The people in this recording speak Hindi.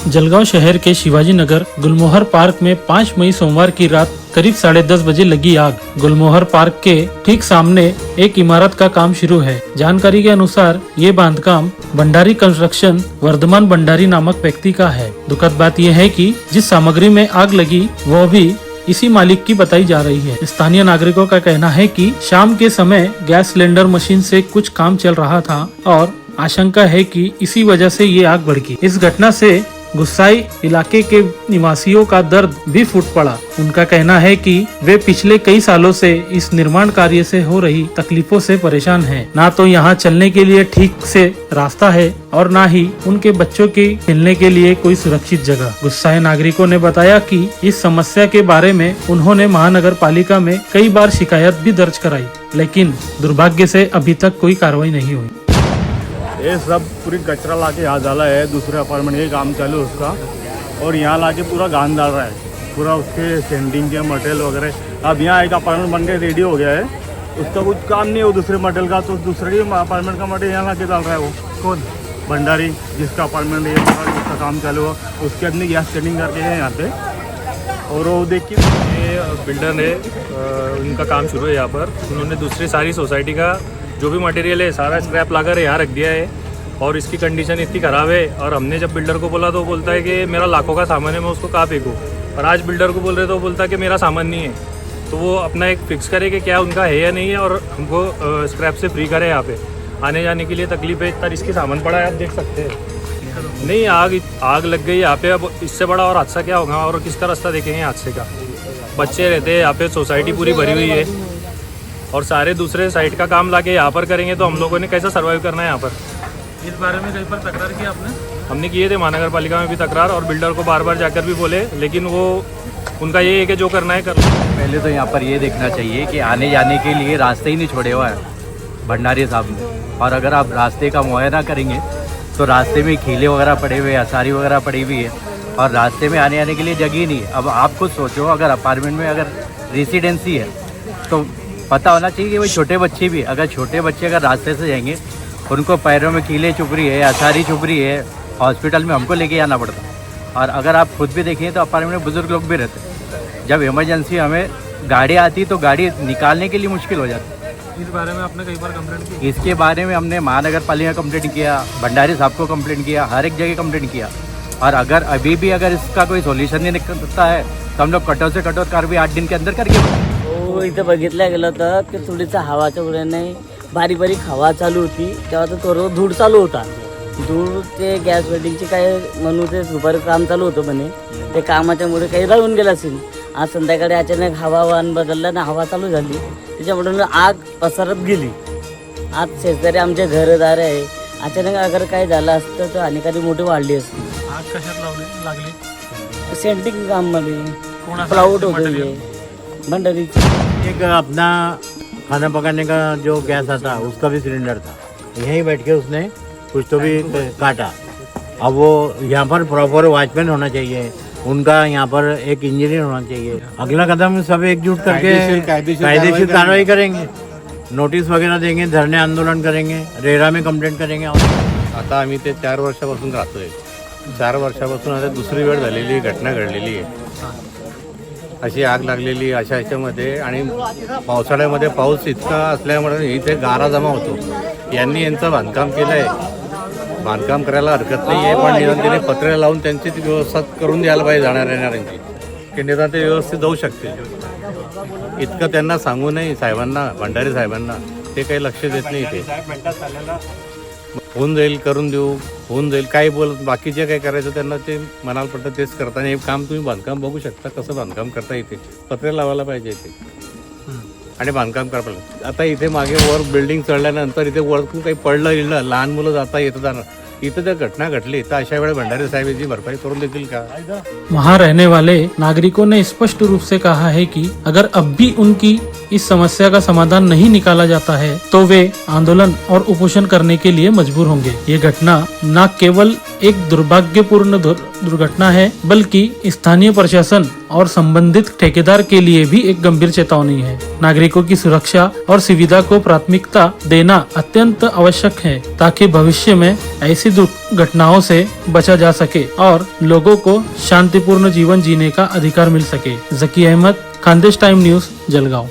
जलगांव शहर के शिवाजी नगर गुलमोहर पार्क में 5 मई सोमवार की रात करीब 10:30 बजे लगी आग। गुलमोहर पार्क के ठीक सामने एक इमारत का काम शुरू है। जानकारी के अनुसार ये बांधकाम भंडारी कंस्ट्रक्शन वर्धमान भंडारी नामक व्यक्ति का है। दुखद बात यह है कि जिस सामग्री में आग लगी वह भी इसी मालिक की बताई जा रही है। स्थानीय नागरिकों का कहना है कि शाम के समय गैस सिलेंडर मशीन से कुछ काम चल रहा था और आशंका है कि इसी वजह से ये आग भड़की। इस घटना से गुस्साई इलाके के निवासियों का दर्द भी फूट पड़ा। उनका कहना है कि वे पिछले कई सालों से इस निर्माण कार्य से हो रही तकलीफों से परेशान हैं। ना तो यहाँ चलने के लिए ठीक से रास्ता है और ना ही उनके बच्चों के खेलने के लिए कोई सुरक्षित जगह। गुस्साए नागरिकों ने बताया कि इस समस्या के बारे में उन्होंने महानगर पालिका में कई बार शिकायत भी दर्ज कराई, लेकिन दुर्भाग्य से अभी तक कोई कार्रवाई नहीं हुई। ये सब पूरी कचरा लाके यहाँ डाला है। दूसरे अपार्टमेंट ये काम चालू है उसका, और यहाँ लाके पूरा गांद डाल रहा है, पूरा उसके सेंडिंग के मटेरियल वगैरह। अब यहाँ एक अपार्टमेंट बन के रेडी हो गया है, उसका कुछ काम नहीं है वो दूसरे मटेरियल का, तो दूसरे अपार्टमेंट का मटेरियल यहाँ लाके डाल रहा है। वो कौन? भंडारी, जिसका अपार्टमेंट है जिसका काम चालू हो, उसके अपनी गैस सेंडिंग करके है यहाँ पे। और वो देखिए ये बिल्डर है, उनका काम शुरू है यहाँ पर। उन्होंने दूसरी सारी सोसाइटी का जो भी मटेरियल है सारा स्क्रैप लाकर यहाँ रख दिया है, और इसकी कंडीशन इतनी ख़राब है। और हमने जब बिल्डर को बोला तो वो बोलता है कि मेरा लाखों का सामान है, मैं उसको कहाँ फेंकूँ। और आज बिल्डर को बोल रहे तो वो बोलता है कि मेरा सामान नहीं है। तो वो अपना एक फिक्स करे कि क्या उनका है या नहीं है, और हमको स्क्रैप से फ्री करे। यहाँ पे आने जाने के लिए तकलीफ है, इतना रिस्की सामान पड़ा है, आप देख सकते हैं। नहीं, आग लग गई यहाँ पे। अब इससे बड़ा और हादसा क्या होगा, और किसका रास्ता देखेंगे हादसे का। बच्चे रहते हैं यहाँ पे, सोसाइटी पूरी भरी हुई है, और सारे दूसरे साइड का काम लाके यहाँ पर करेंगे तो हम लोगों ने कैसा सर्वाइव करना है यहाँ पर। इस बारे में कहीं पर तकरार की आपने? हमने किए थे महानगर पालिका में भी तकरार, और बिल्डर को बार बार जाकर भी बोले, लेकिन वो उनका ये है कि जो करना है कर लो। पहले तो यहाँ पर ये देखना चाहिए कि आने जाने के लिए रास्ते ही नहीं छोड़े हुआ है भंडारी साहब ने। और अगर आप रास्ते का मुआयना करेंगे तो रास्ते में खीले वगैरह पड़े हुए, असारी वगैरह पड़ी हुई है, और रास्ते में आने जाने के लिए जगह ही नहीं है। अब आप खुद सोचो, अगर अपार्टमेंट में अगर रेसिडेंसी है तो पता होना चाहिए कि भाई छोटे बच्चे भी, अगर छोटे बच्चे अगर रास्ते से जाएंगे, उनको पैरों में कीले चुभ रही है, असारी चुभ रही है, हॉस्पिटल में हमको लेके आना पड़ता। और अगर आप खुद भी देखिए तो अपार्टमेंट में बुजुर्ग लोग भी रहते। जब इमरजेंसी हमें गाड़ी आती तो गाड़ी निकालने के लिए मुश्किल हो जाती। इस बारे में आपने कई बार कंप्लेंट की? इसके बारे में हमने महानगर पालिका कंप्लेंट किया, भंडारी साहब को कंप्लेंट किया, हर एक जगह कंप्लेंट किया। और अगर अभी भी अगर इसका कोई सोल्यूशन नहीं निकलता है तो हम लोग कठोर से कठोर कार्रवाई 8 दिन के अंदर करके। इथं बघितलं गेलं तर की थोडीसा हवाच्या उड्याने बारीक बारीक हवा चालू होती, तेव्हा तो थोडं धूळ चालू होता. धूळ ते गॅस वेल्डिंगचे काय म्हणून ते दुपारी काम चालू होतं म्हणे, ते कामाच्यामुळे काही राहून गेलं असेल. आज संध्याकाळी अचानक हवामान बदललं ना, हवा चालू झाली, त्याच्यामुळे आग पसरत गेली. आज शेजारी आमचे घरदार आहे, अचानक अगर काय झालं असतं तर हानिकारी मोठी वाढली असती. आग कशात लागली? सेंटिंग काममध्ये प्लाउड होते भंडारी. एक अपना खाना पकाने का जो गैस आता उसका भी सिलेंडर था, यहीं बैठ के उसने कुछ तो भी काटा। अब वो यहाँ पर प्रॉपर वॉचमैन होना चाहिए, उनका यहाँ पर एक इंजीनियर होना चाहिए। अगला कदम सब एकजुट करके कायदेशीर कार्रवाई करेंगे, नोटिस वगैरह देंगे, धरने आंदोलन करेंगे, रेरा में कंप्लेंट करेंगे। आता आम्ही ते 4 वर्षापासून राहतोय. 4 वर्षापासून आता दुसरी वेळ झालेली घटना घडलेली आहे. अशी आग लागलेली अशा ह्याच्यामध्ये, आणि पावसाळ्यामध्ये पाऊस इतका असल्यामुळे इथे गारा जमा होतो. यांनी यांचं बांधकाम केलं आहे, बांधकाम करायला हरकत नाही आहे, पण निदान त्याने पत्रे लावून त्यांची ती व्यवस्था करून द्यायला पाहिजे जाणाऱ्या येणाऱ्यांची, की निदान ते व्यवस्थित जाऊ शकते. इतकं त्यांना सांगू नये साहेबांना, भंडारी साहेबांना, ते काही लक्ष देत नाही. ते होऊन जाईल, करून देऊ, होऊन जाईल, काय बोल, बाकीचे काय करायचं त्यांना ते मनाला पडतं तेच करताना हे काम तुम्ही बांधकाम बघू शकता कसं बांधकाम करता येते. पत्रे लावायला पाहिजे इथे आणि बांधकाम करायला पाहिजे. आता इथे मागे वर बिल्डिंग चढल्यानंतर इथे वरतून काही पडलं इडलं, लहान मुलं जाता येतं जाणं, इथं जर घटना घटली तर अशा वेळेला भंडारी साहेब याची भरपाई करून देतील का? वहाँ रहने वाले नागरिकों ने स्पष्ट रूप से कहा है कि अगर अब भी उनकी इस समस्या का समाधान नहीं निकाला जाता है तो वे आंदोलन और उपोषण करने के लिए मजबूर होंगे। ये घटना न केवल एक दुर्भाग्यपूर्ण दुर्घटना है बल्कि स्थानीय प्रशासन और संबंधित ठेकेदार के लिए भी एक गंभीर चेतावनी है। नागरिकों की सुरक्षा और सुविधा को प्राथमिकता देना अत्यंत आवश्यक है ताकि भविष्य में ऐसी घटनाओं से बचा जा सके और लोगों को शांतिपूर्ण जीवन जीने का अधिकार मिल सके। जकी अहमद, खानदेश टाइम न्यूज, जलगांव।